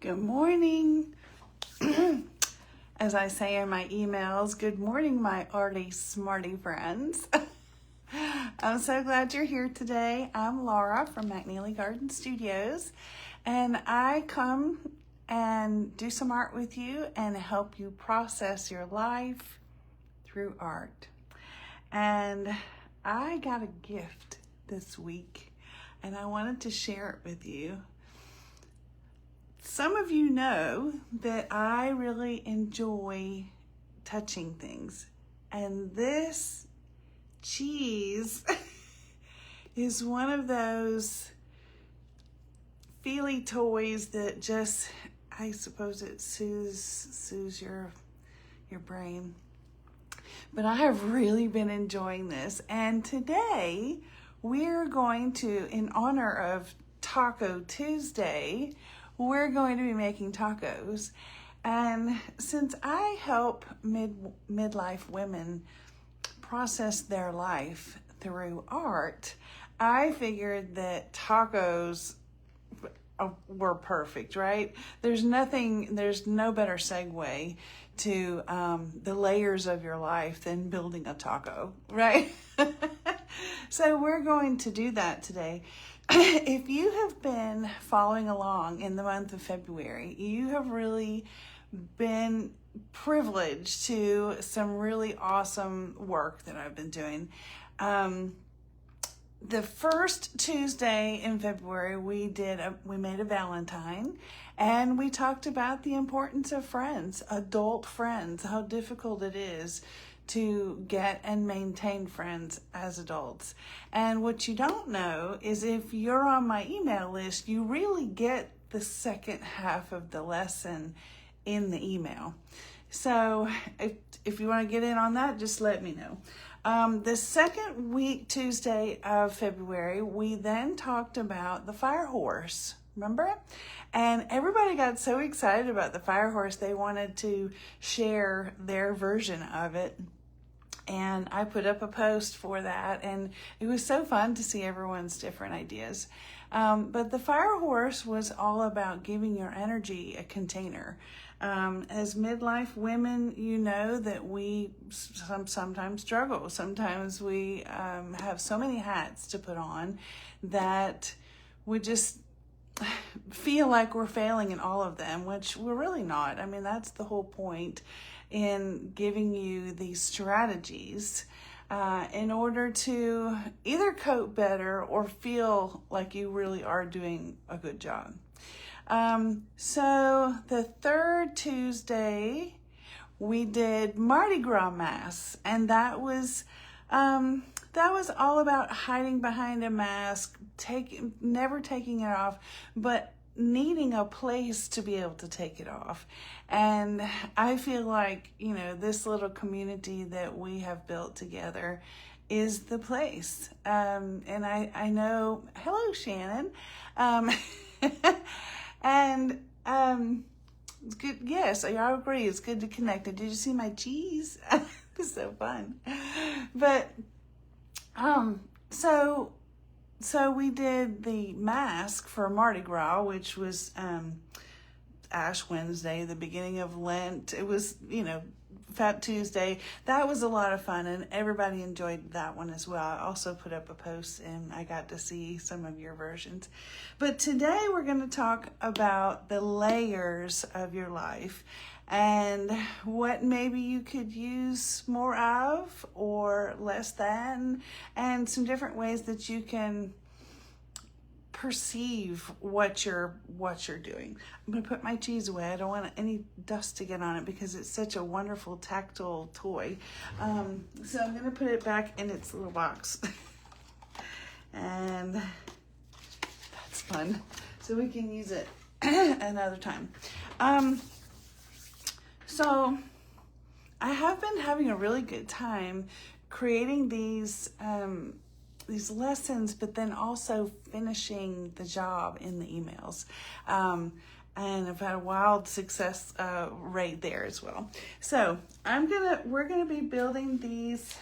Good morning. As I say in my emails, good morning, my arty smarty friends. I'm so glad you're here today. I'm Laura from McNeely Garden Studios, and I come and do some art with you and help you process your life through art. And I got a gift this week, and I wanted to share it with you. Some of you know that I really enjoy touching things, and this cheese is one of those feely toys that just, I suppose it soothes your brain. But I have really been enjoying this, and today we're going to, in honor of Taco Tuesday, we're going to be making tacos. And since I help midlife women process their life through art, I figured that tacos were perfect, right? There's no better segue to the layers of your life than building a taco, right? So we're going to do that today. If you have been following along in the month of February, you have really been privileged to some really awesome work that I've been doing. The first Tuesday in February, we made a Valentine, and we talked about the importance of friends, adult friends, how difficult it is to get and maintain friends as adults. And what you don't know is if you're on my email list, you really get the second half of the lesson in the email. So if you want to get in on that, just let me know. The second week, Tuesday of February, we then talked about the fire horse. Remember? And everybody got so excited about the fire horse, they wanted to share their version of it. And I put up a post for that, and it was so fun to see everyone's different ideas. But the fire horse was all about giving your energy a container. As midlife women, you know that we sometimes struggle. Sometimes we have so many hats to put on that we just feel like we're failing in all of them, which we're really not. I mean, that's the whole point in giving you these strategies in order to either cope better or feel like you really are doing a good job. So the third Tuesday, we did Mardi Gras Mass, and that was all about hiding behind a mask, never taking it off, but needing a place to be able to take it off. And I feel like, this little community that we have built together is the place. And I know, hello, Shannon. And it's good. Yes, I agree. It's good to connect. And did you see my cheese? It's so fun. But, so we did the mask for Mardi Gras, which was Ash Wednesday, the beginning of Lent. It was, Fat Tuesday. That was a lot of fun, and everybody enjoyed that one as well. I also put up a post, and I got to see some of your versions. But today we're going to talk about the layers of your life and what maybe you could use more of or less than, and some different ways that you can perceive what you're doing. I'm going to put my cheese away. I don't want any dust to get on it because it's such a wonderful tactile toy. So I'm going to put it back in its little box. And that's fun. So we can use it another time. So I have been having a really good time creating these lessons, but then also finishing the job in the emails. And I've had a wild success rate there as well. So we're gonna be building these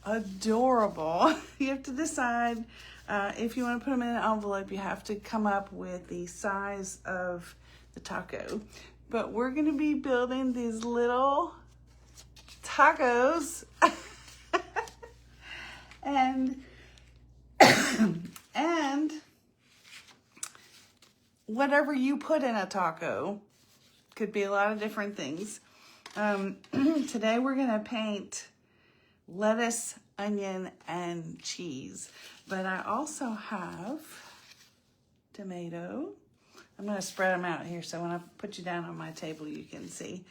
adorable. You have to decide If you want to put them in an envelope, you have to come up with the size of the taco. But we're going to be building these little tacos. and and whatever you put in a taco could be a lot of different things. Today we're going to paint lettuce, onion, and cheese. But I also have tomato. I'm going to spread them out here so when I put you down on my table you can see.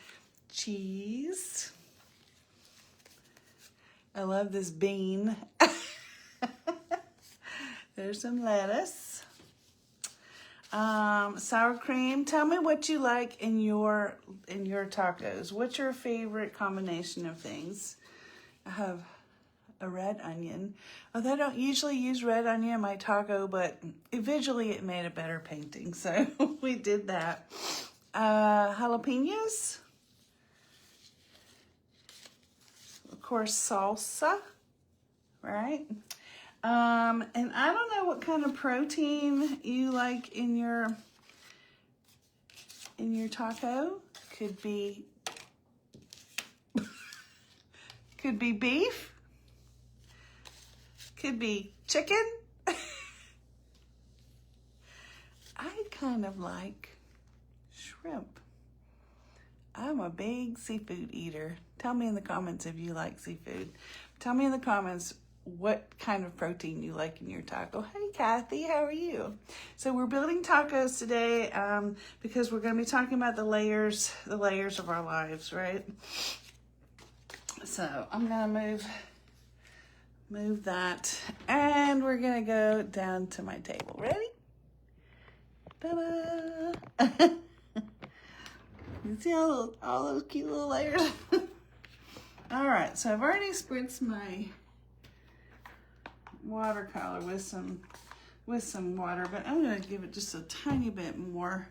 Cheese. I love this bean. There's some lettuce. Sour cream. Tell me what you like in your tacos. What's your favorite combination of things? I have a red onion. Although I don't usually use red onion in my taco, but visually it made a better painting, so we did that. Jalapenos. Of course, salsa, right? And I don't know what kind of protein you like in your taco. Could be beef. Could be chicken. I kind of like shrimp. I'm a big seafood eater. Tell me in the comments if you like seafood. Tell me in the comments what kind of protein you like in your taco. Hey, Kathy, how are you? So we're building tacos today because we're going to be talking about the layers of our lives, right? So I'm going to move that, and we're going to go down to my table. Ready? Ta-da! You see all those cute little layers? All right, so I've already spritzed my watercolor with some water, but I'm going to give it just a tiny bit more.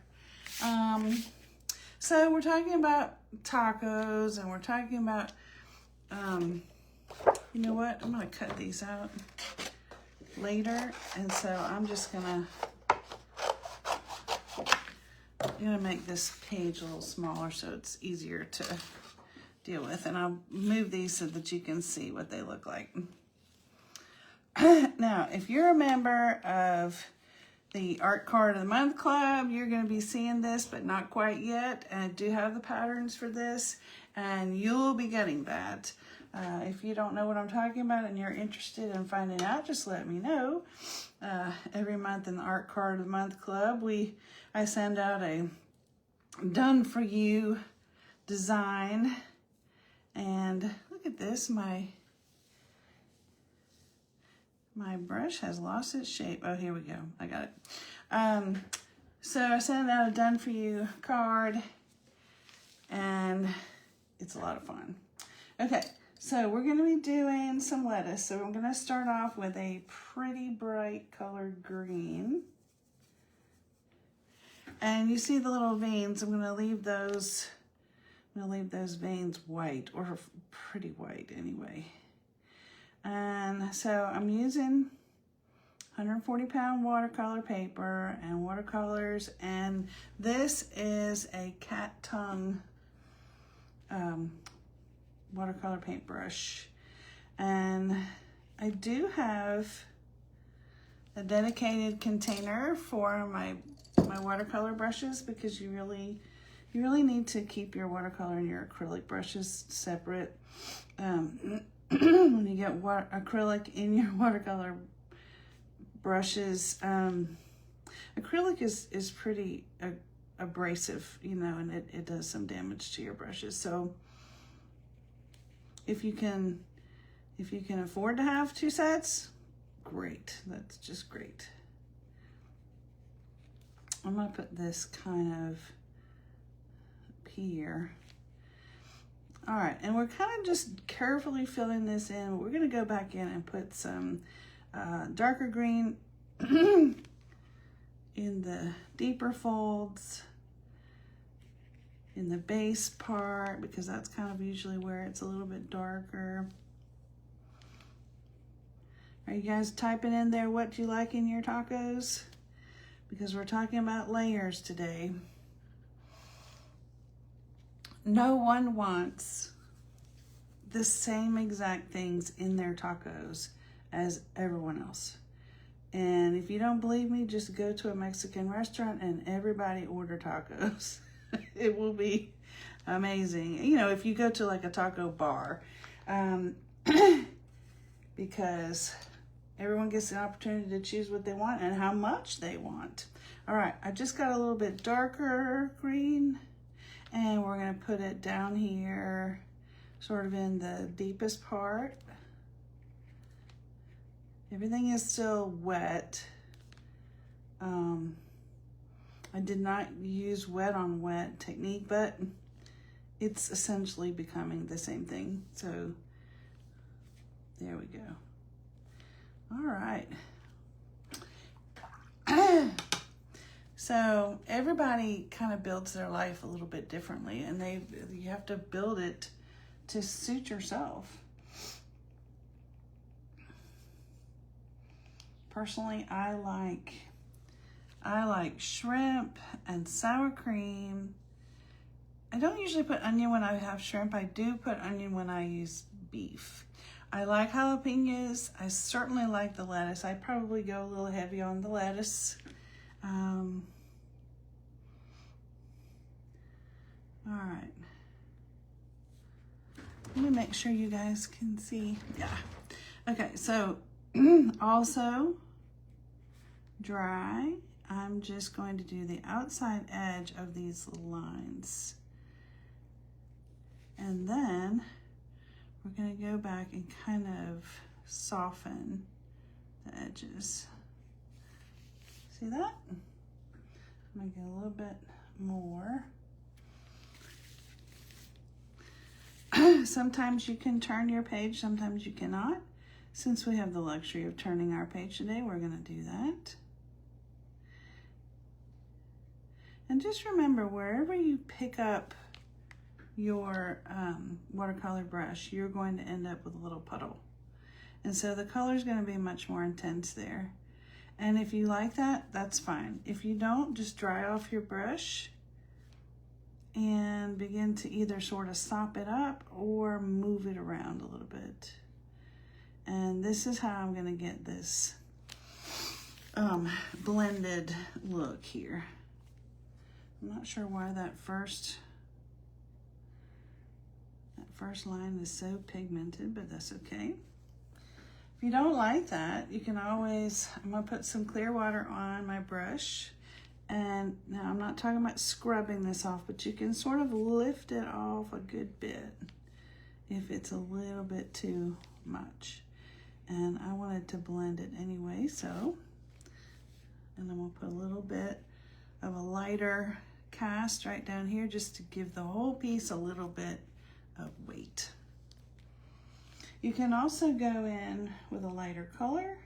So we're talking about tacos, and we're talking about, you know what? I'm going to cut these out later, and so I'm just going to make this page a little smaller so it's easier to deal with, and I'll move these so that you can see what they look like. Now, if you're a member of the Art Card of the Month Club, you're going to be seeing this, but not quite yet. And I do have the patterns for this, and you'll be getting that. If you don't know what I'm talking about and you're interested in finding out, just let me know. Every month in the Art Card of the Month Club, I send out a done-for-you design. And look at this, my brush has lost its shape. Oh, here we go. I got it. So I sent out a done for you card, and it's a lot of fun. Okay, so we're going to be doing some lettuce. So I'm going to start off with a pretty bright colored green. And you see the little veins. I'm going to leave those veins white, or pretty white anyway. And so I'm using 140-pound watercolor paper and watercolors, and this is a cat tongue watercolor paintbrush. And I do have a dedicated container for my watercolor brushes, because you really need to keep your watercolor and your acrylic brushes separate. When you get acrylic in your watercolor brushes, acrylic is pretty abrasive, you know, and it does some damage to your brushes. So if you can afford to have 2 sets, great. That's just great. I'm gonna put this kind of up here. All right, and we're kind of just carefully filling this in. We're gonna go back in and put some darker green in the deeper folds, in the base part, because that's kind of usually where it's a little bit darker. Are you guys typing in there what you like in your tacos? Because we're talking about layers today. No one wants the same exact things in their tacos as everyone else. And if you don't believe me, just go to a Mexican restaurant and everybody order tacos. It will be amazing. You know, if you go to like a taco bar, because everyone gets the opportunity to choose what they want and how much they want. All right, I just got a little bit darker green, and we're gonna put it down here, sort of in the deepest part. Everything is still wet. I did not use wet on wet technique, but it's essentially becoming the same thing. So there we go. All right. So everybody kind of builds their life a little bit differently, and you have to build it to suit yourself. Personally, I like shrimp and sour cream. I don't usually put onion when I have shrimp. I do put onion when I use beef. I like jalapenos. I certainly like the lettuce. I probably go a little heavy on the lettuce. All right. Let me make sure you guys can see. Yeah. Okay, so also dry. I'm just going to do the outside edge of these lines. And then we're going to go back and kind of soften the edges. See that? I'm going to get a little bit more. Sometimes you can turn your page, sometimes you cannot. Since we have the luxury of turning our page today, we're going to do that. And just remember, wherever you pick up your watercolor brush, you're going to end up with a little puddle. And so the color is going to be much more intense there. And if you like that, that's fine. If you don't, just dry off your brush and begin to either sort of sop it up or move it around a little bit. And this is how I'm going to get this blended look here. I'm not sure why that first line is so pigmented, but that's okay. If you don't like that, you can always, I'm going to put some clear water on my brush. And now I'm not talking about scrubbing this off, but you can sort of lift it off a good bit if it's a little bit too much. And I wanted to blend it anyway, so, and then we'll put a little bit of a lighter cast right down here just to give the whole piece a little bit of weight. You can also go in with a lighter color.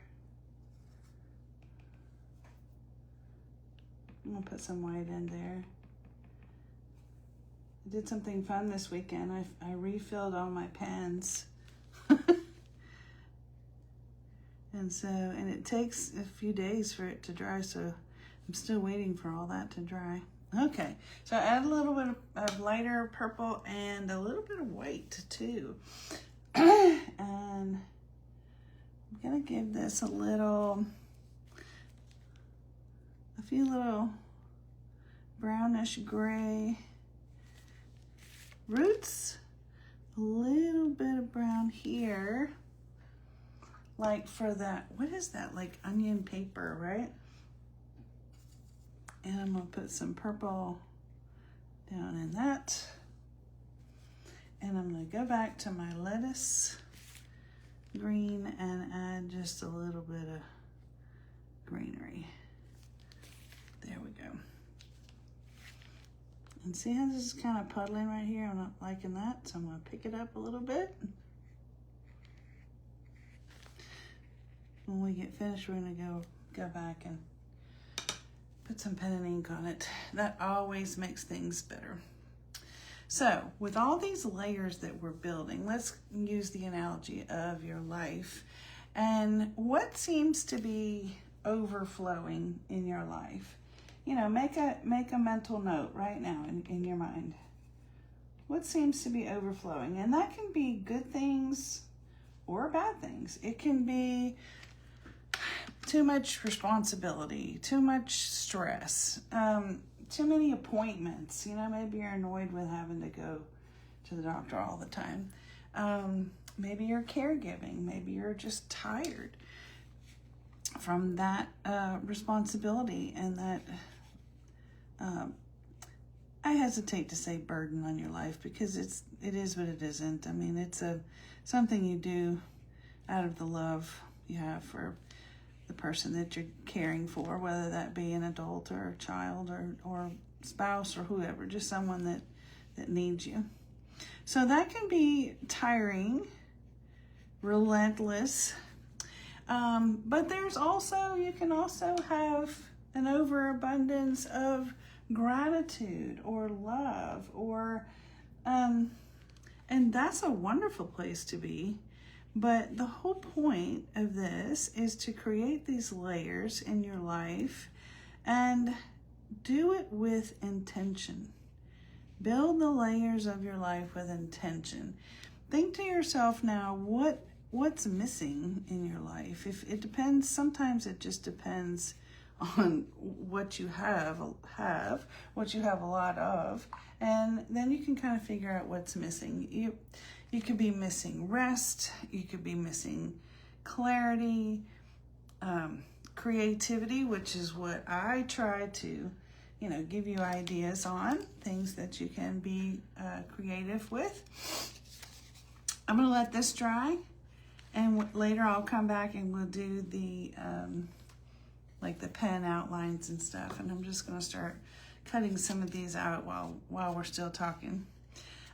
I'm gonna put some white in there. I did something fun this weekend. I refilled all my pens. And it takes a few days for it to dry, so I'm still waiting for all that to dry. Okay, so add a little bit of lighter purple and a little bit of white too. And I'm gonna give this a few little brownish gray roots, a little bit of brown here, like for that, what is that, like onion paper, right? And I'm gonna put some purple down in that. And I'm gonna go back to my lettuce green and add just a little bit of greenery. There we go. And see how this is kind of puddling right here? I'm not liking that, so I'm gonna pick it up a little bit. When we get finished, we're gonna go back and put some pen and ink on it. That always makes things better. So with all these layers that we're building, let's use the analogy of your life. and what seems to be overflowing in your life. You know, make a mental note right now in your mind. What seems to be overflowing? And that can be good things or bad things. It can be too much responsibility, too much stress, too many appointments. You know, maybe you're annoyed with having to go to the doctor all the time. Maybe you're caregiving. Maybe you're just tired from that responsibility and that, I hesitate to say burden on your life, because it is, but it isn't. I mean, it's something you do out of the love you have for the person that you're caring for, whether that be an adult or a child or spouse or whoever, just someone that needs you. So that can be tiring, relentless, but you can also have an overabundance of gratitude or love, and that's a wonderful place to be. But the whole point of this is to create these layers in your life and do it with intention. Build the layers of your life with intention. Think to yourself now, what's missing in your life? If it depends, sometimes it just depends on what you have what you have a lot of, and then you can kind of figure out what's missing. You could be missing rest, you could be missing clarity, creativity, which is what I try to, give you ideas on, things that you can be creative with. I'm going to let this dry, and later I'll come back and we'll do the like the pen outlines and stuff, and I'm just going to start cutting some of these out while we're still talking.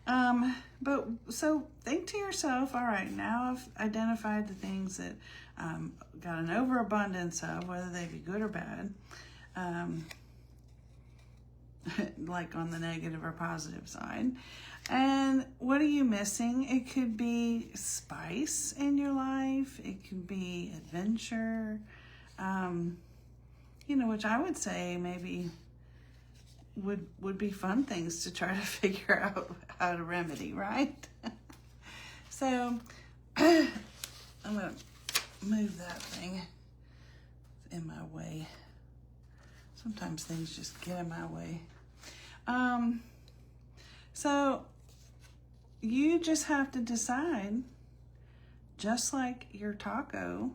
But so think to yourself, all right, now I've identified the things that got an overabundance of, whether they be good or bad, like on the negative or positive side. And what are you missing? It could be spice in your life. It could be adventure, which I would say maybe would be fun things to try to figure out how to remedy, right? So I'm going to move that thing in my way. Sometimes things just get in my way. So you just have to decide, just like your taco,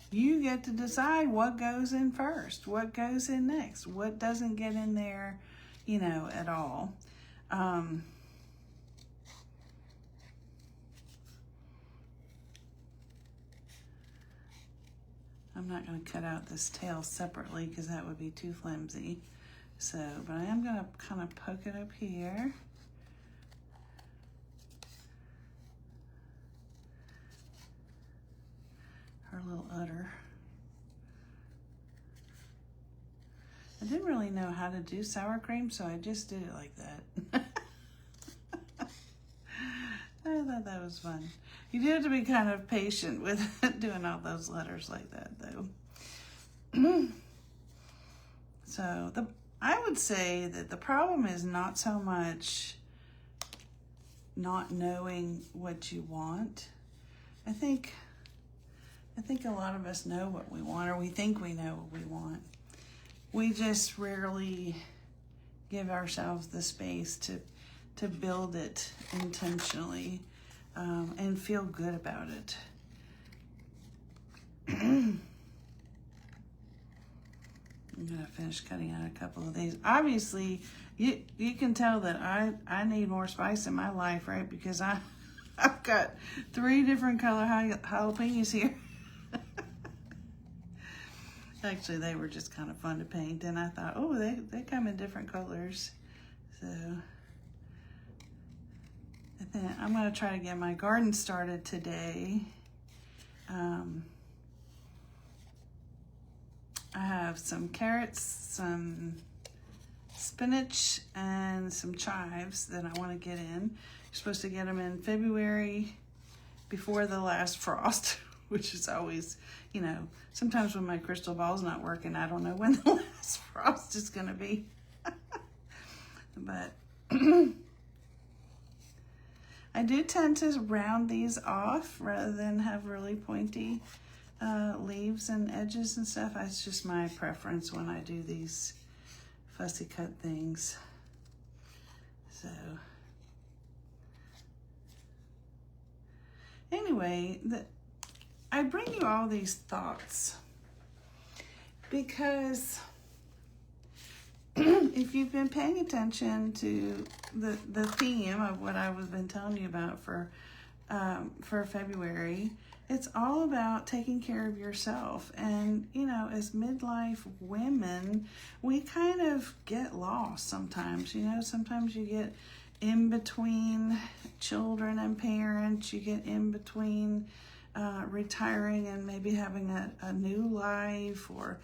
you get to decide what goes in first, what goes in next, what doesn't get in there, at all. I'm not going to cut out this tail separately because that would be too flimsy. So, but I am going to kind of poke it up here. Her little udder. I didn't really know how to do sour cream, so I just did it like that. I thought that was fun. You do have to be kind of patient with doing all those letters like that, though. So I would say that the problem is not so much not knowing what you want. I think a lot of us know what we want, or we think we know what we want. We just rarely give ourselves the space to build it intentionally and feel good about it. I'm going to finish cutting out a couple of these. Obviously, you can tell that I need more spice in my life, right? Because I've got 3 different color jalapenos here. Actually, they were just kind of fun to paint, and I thought, oh, they come in different colors. So I think I'm going to try to get my garden started today. I have some carrots, some spinach, and some chives that I want to get in. You're supposed to get them in February before the last frost. which is always, you know, sometimes when my crystal ball's not working, I don't know when the last frost is going to be. But I do tend to round these off rather than have really pointy leaves and edges and stuff. It's just my preference when I do these fussy cut things. So anyway, I bring you all these thoughts because if you've been paying attention to the theme of what I've been telling you about for February, it's all about taking care of yourself. And, you know, as midlife women, we kind of get lost sometimes. You know, sometimes you get in between children and parents. You get in between retiring and maybe having a new life, or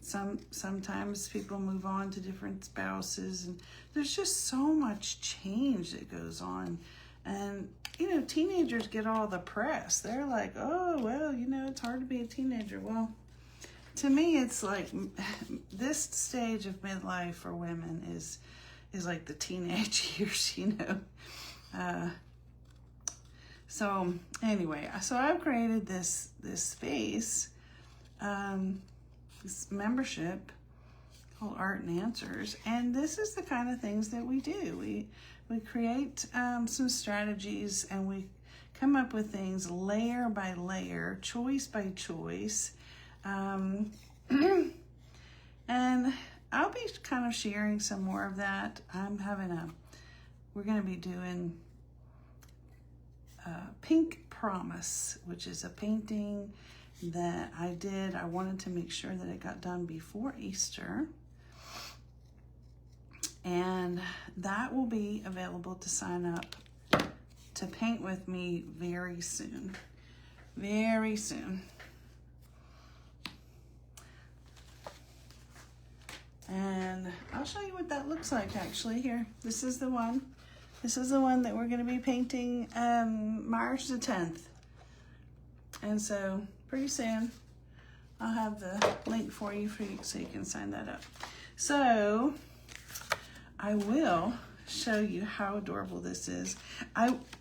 sometimes people move on to different spouses, and there's just so much change that goes on. And, you know, teenagers get all the press. They're like, oh, well, you know, it's hard to be a teenager. Well, to me, it's like this stage of midlife for women is like the teenage years, you know. So anyway, so I've created this space, this membership called Art and Answers, and this is the kind of things that we do. We create some strategies, and we come up with things layer by layer, choice by choice, and I'll be kind of sharing some more of that. We're going to be doing Pink Promise, which is a painting that I did. I wanted to make sure that it got done before Easter. And that will be available to sign up to paint with me very soon. Very soon. And I'll show you what that looks like actually here. This is the one. This is the one that we're going to be painting March the 10th. And so pretty soon I'll have the link for you so you can sign that up. So I will show you how adorable this is.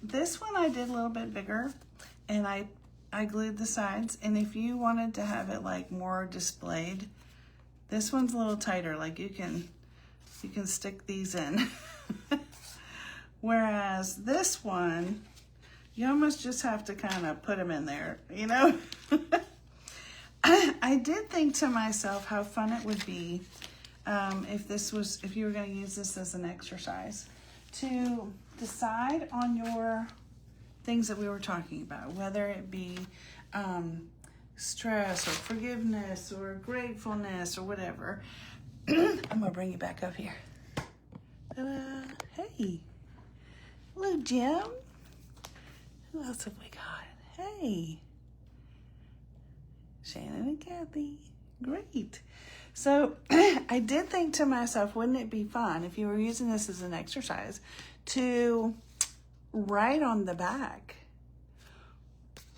This one I did a little bit bigger, and I glued the sides. And if you wanted to have it like more displayed, this one's a little tighter. Like you can stick these in. Whereas this one, you almost just have to kind of put them in there, you know? I did think to myself how fun it would be if you were going to use this as an exercise to decide on your things that we were talking about, whether it be stress or forgiveness or gratefulness or whatever. I'm going to bring you back up here. Hey. Hello, Jim. Who else have we got? Hey. Shannon and Kathy. Great. So I did think to myself, wouldn't it be fun if you were using this as an exercise to write on the back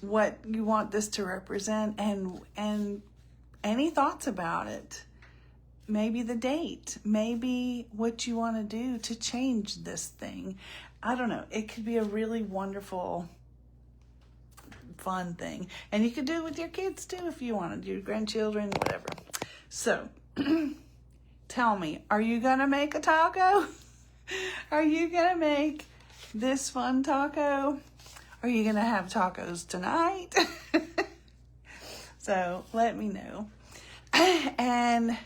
what you want this to represent and any thoughts about it. Maybe the date, maybe what you want to do to change this thing. I don't know. It could be a really wonderful, fun thing. And you could do it with your kids too if you wanted, your grandchildren, whatever. So, tell me, are you going to make a taco? Are you going to make this fun taco? Are you going to have tacos tonight? So, let me know. And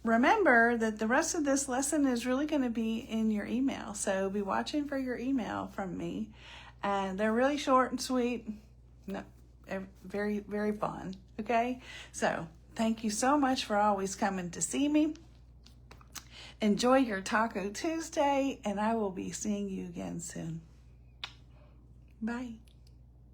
remember that the rest of this lesson is really going to be in your email. So, be watching for your email from me. And they're really short and sweet. No, very, very fun. Okay? So, thank you so much for always coming to see me. Enjoy your Taco Tuesday, and I will be seeing you again soon. Bye.